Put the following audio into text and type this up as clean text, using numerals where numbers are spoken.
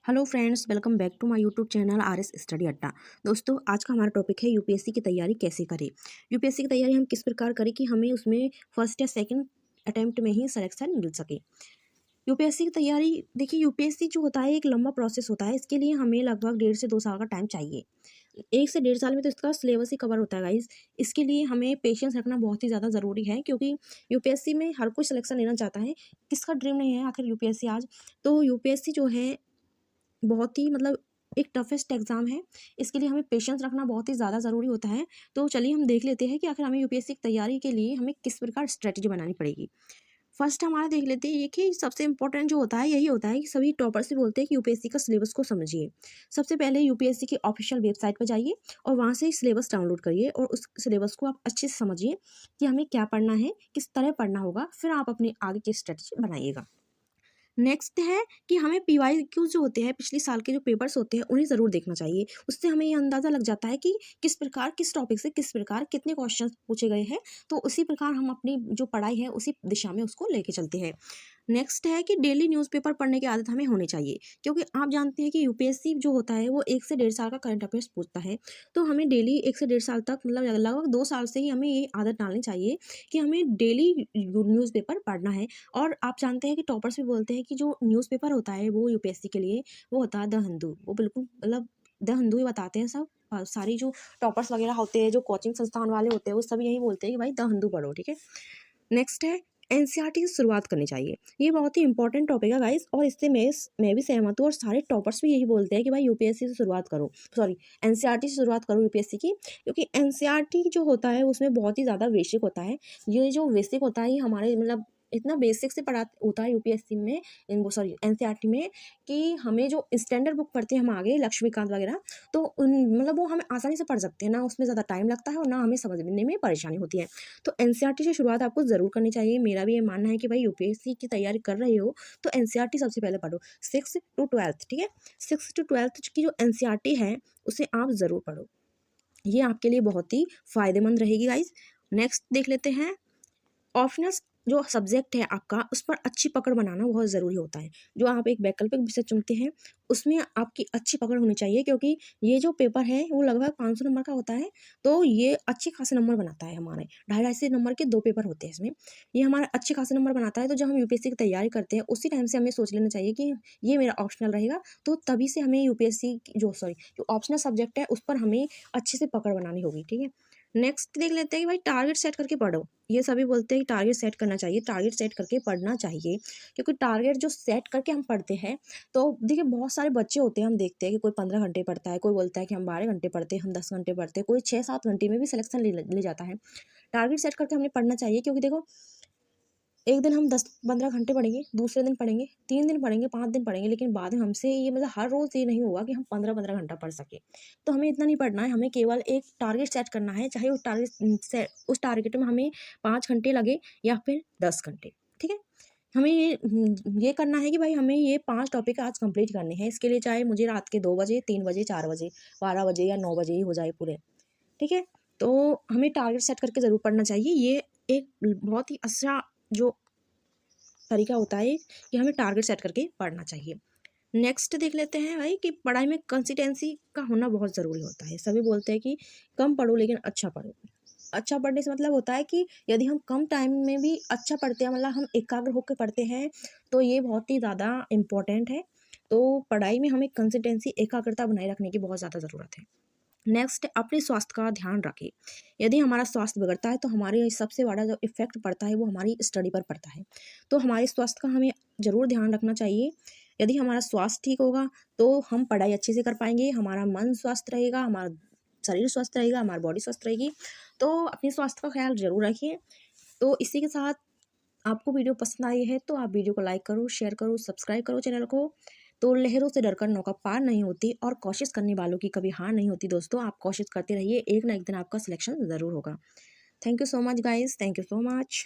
Hello friends, welcome back to my YouTube channel RS study Adda. दोस्तों, आज का हमारा टॉपिक है यूपीएससी की तैयारी कैसे करें। यूपीएससी की तैयारी हम किस प्रकार करें कि हमें उसमें फर्स्ट या सेकंड अटेम्प्ट में ही सिलेक्शन मिल सके। यूपीएससी की तैयारी देखिए, यूपीएससी जो होता है एक लंबा प्रोसेस होता है। इसके लिए हमें लगभग 1.5 से 2 साल का टाइम चाहिए। 1 से 1.5 साल में तो इसका सिलेबस ही कवर होता है गाइज। इसके लिए हमें पेशेंस रखना बहुत ही ज़्यादा ज़रूरी है, क्योंकि यूपीएससी में हर कोई सिलेक्शन लेना चाहता है। किसका ड्रीम नहीं है आखिर यूपीएससी आज। तो यूपीएससी जो है बहुत ही एक टफेस्ट एग्ज़ाम है। इसके लिए हमें पेशेंस रखना बहुत ही ज़्यादा ज़रूरी होता है। तो चलिए हम देख लेते हैं कि आखिर हमें यूपीएससी की तैयारी के लिए हमें किस प्रकार स्ट्रैटेजी बनानी पड़ेगी। फर्स्ट हमारा देख लेते हैं ये कि सबसे इम्पोर्टेंट जो होता है यही होता है कि सभी टॉपर से बोलते हैं कि यूपीएससी का सिलेबस को समझिए। सबसे पहले यूपीएससी की ऑफिशियल वेबसाइट पर जाइए और वहाँ से सिलेबस डाउनलोड करिए और उस सिलेबस को आप अच्छे से समझिए कि हमें क्या पढ़ना है, किस तरह पढ़ना होगा। फिर आप अपनी आगे की स्ट्रैटेजी बनाइएगा। नेक्स्ट है कि हमें पीवाईक्यू जो होते हैं, पिछले साल के जो पेपर्स होते हैं, उन्हें ज़रूर देखना चाहिए। उससे हमें ये अंदाज़ा लग जाता है कि किस प्रकार किस टॉपिक से किस प्रकार कितने क्वेश्चन पूछे गए हैं। तो उसी प्रकार हम अपनी जो पढ़ाई है उसी दिशा में उसको लेके चलते हैं। नेक्स्ट है कि डेली न्यूज़पेपर पढ़ने की आदत हमें होनी चाहिए, क्योंकि आप जानते हैं कि यूपीएससी जो होता है वो 1 से 1.5 साल का करंट अफेयर्स पूछता है। तो हमें डेली 1 से 1.5 साल तक लगभग 2 साल से ही हमें ये आदत डालनी चाहिए कि हमें डेली न्यूज़पेपर पढ़ना है। और आप जानते हैं कि टॉपर्स भी बोलते हैं कि जो न्यूज़पेपर होता है वो यूपीएससी के लिए वो होता है द हिंदू। वो बिल्कुल द हिंदू ही बताते हैं सब। सारी जो टॉपर्स वगैरह होते हैं, जो कोचिंग संस्थान वाले होते हैं, वो सब यही बोलते हैं कि भाई द हिंदू पढ़ो, ठीक है। नेक्स्ट है एनसीईआरटी से शुरुआत करनी चाहिए। ये बहुत ही इंपॉर्टेंट टॉपिक है गाइस, और इससे मैं भी सहमत हूँ और सारे टॉपर्स भी यही बोलते हैं कि भाई यूपीएससी से शुरुआत करो, सॉरी एनसीईआरटी से शुरुआत करो यूपीएससी की। क्योंकि एनसीईआरटी जो होता है उसमें बहुत ही ज़्यादा बेसिक होता है। ये जो बेसिक होता है ये हमारे इतना बेसिक से पढ़ा होता है यूपीएससी में, वो सॉरी एनसीईआरटी में, कि हमें जो स्टैंडर्ड बुक पढ़ते हैं हम आगे लक्ष्मीकांत वगैरह, तो उन वो हमें आसानी से पढ़ सकते हैं ना। उसमें ज़्यादा टाइम लगता है और ना हमें समझने में परेशानी होती है। तो एनसीईआरटी से शुरुआत आपको ज़रूर करनी चाहिए। मेरा भी ये मानना है कि भाई यूपीएससी की तैयारी कर रहे हो तो एनसीईआरटी सबसे पहले पढ़ो, 6 to 12, ठीक है। 6 to 12 की जो एनसीईआरटी है उसे आप ज़रूर पढ़ो। ये आपके लिए बहुत ही फ़ायदेमंद रहेगी गाइज। नेक्स्ट देख लेते हैं, ऑप्शनल जो सब्जेक्ट है आपका उस पर अच्छी पकड़ बनाना बहुत ज़रूरी होता है। जो आप एक वैकल्पिक विषय चुनते हैं उसमें आपकी अच्छी पकड़ होनी चाहिए, क्योंकि ये जो पेपर है वो लगभग 500 नंबर का होता है। तो ये अच्छे खासे नंबर बनाता है। हमारे 250 नंबर के 2 पेपर होते हैं इसमें। ये हमारे अच्छे खासे नंबर बनाता है। तो जब हम यूपीएससी की तैयारी करते हैं उसी टाइम से हमें सोच लेना चाहिए कि ये मेरा ऑप्शनल रहेगा। तो तभी से हमें यूपीएससी जो ऑप्शनल सब्जेक्ट है उस पर हमें अच्छे से पकड़ बनानी होगी, ठीक है। नेक्स्ट देख लेते हैं कि भाई टारगेट सेट करके पढ़ो। ये सभी बोलते हैं कि टारगेट सेट करना चाहिए, टारगेट सेट करके पढ़ना चाहिए। क्योंकि टारगेट जो सेट करके हम पढ़ते हैं, तो देखिए बहुत सारे बच्चे होते हैं, हम देखते हैं कि कोई 15 घंटे पढ़ता है, कोई बोलता है कि हम 12 घंटे पढ़ते हैं, हम 10 घंटे पढ़ते हैं, कोई 6-7 घंटे में भी सिलेक्शन ले जाता है। टारगेट सेट करके हमने पढ़ना चाहिए, क्योंकि देखो एक दिन हम 10-15 घंटे पढ़ेंगे, दूसरे दिन पढ़ेंगे, 3 दिन पढ़ेंगे, 5 दिन पढ़ेंगे, लेकिन बाद में हमसे ये हर रोज़ ये नहीं होगा कि हम 15-15 घंटा पढ़ सकें। तो हमें इतना नहीं पढ़ना है, हमें केवल एक टारगेट सेट करना है, चाहे उस टारगेट में हमें 5 घंटे लगे या फिर 10 घंटे, ठीक है। हमें ये करना है कि भाई हमें ये 5 टॉपिक आज कंप्लीट करने हैं। इसके लिए चाहे मुझे रात के 2 बजे, 3 बजे, 4 बजे, 12 बजे या 9 बजे ही हो जाए पूरे, ठीक है। तो हमें टारगेट सेट करके ज़रूर पढ़ना चाहिए। ये एक बहुत ही अच्छा जो तरीका होता है कि हमें टारगेट सेट करके पढ़ना चाहिए। नेक्स्ट देख लेते हैं भाई कि पढ़ाई में कंसिस्टेंसी का होना बहुत ज़रूरी होता है। सभी बोलते हैं कि कम पढ़ो लेकिन अच्छा पढ़ो। अच्छा पढ़ने से मतलब होता है कि यदि हम कम टाइम में भी अच्छा पढ़ते हैं, हम एकाग्र होकर पढ़ते हैं, तो ये बहुत ही ज़्यादा इम्पोर्टेंट है। तो पढ़ाई में हमें कंसिस्टेंसी, एकाग्रता बनाए रखने की बहुत ज़्यादा ज़रूरत है। नेक्स्ट, अपने स्वास्थ्य का ध्यान रखें। यदि हमारा स्वास्थ्य बिगड़ता है तो हमारे सबसे बड़ा जो इफ़ेक्ट पड़ता है वो हमारी स्टडी पर पड़ता है। तो हमारे स्वास्थ्य का हमें ज़रूर ध्यान रखना चाहिए। यदि हमारा स्वास्थ्य ठीक होगा तो हम पढ़ाई अच्छे से कर पाएंगे, हमारा मन स्वस्थ रहेगा, हमारा शरीर स्वस्थ रहेगा, हमारी बॉडी स्वस्थ रहेगी। तो अपने स्वास्थ्य का ख्याल ज़रूर रखिए। तो इसी के साथ आपको वीडियो पसंद आई है तो आप वीडियो को लाइक करो, शेयर करो, सब्सक्राइब करो चैनल को। तो लहरों से डरकर नौका पार नहीं होती और कोशिश करने वालों की कभी हार नहीं होती। दोस्तों, आप कोशिश करते रहिए, एक ना एक दिन आपका सिलेक्शन ज़रूर होगा। Thank you so much guys, thank you so much.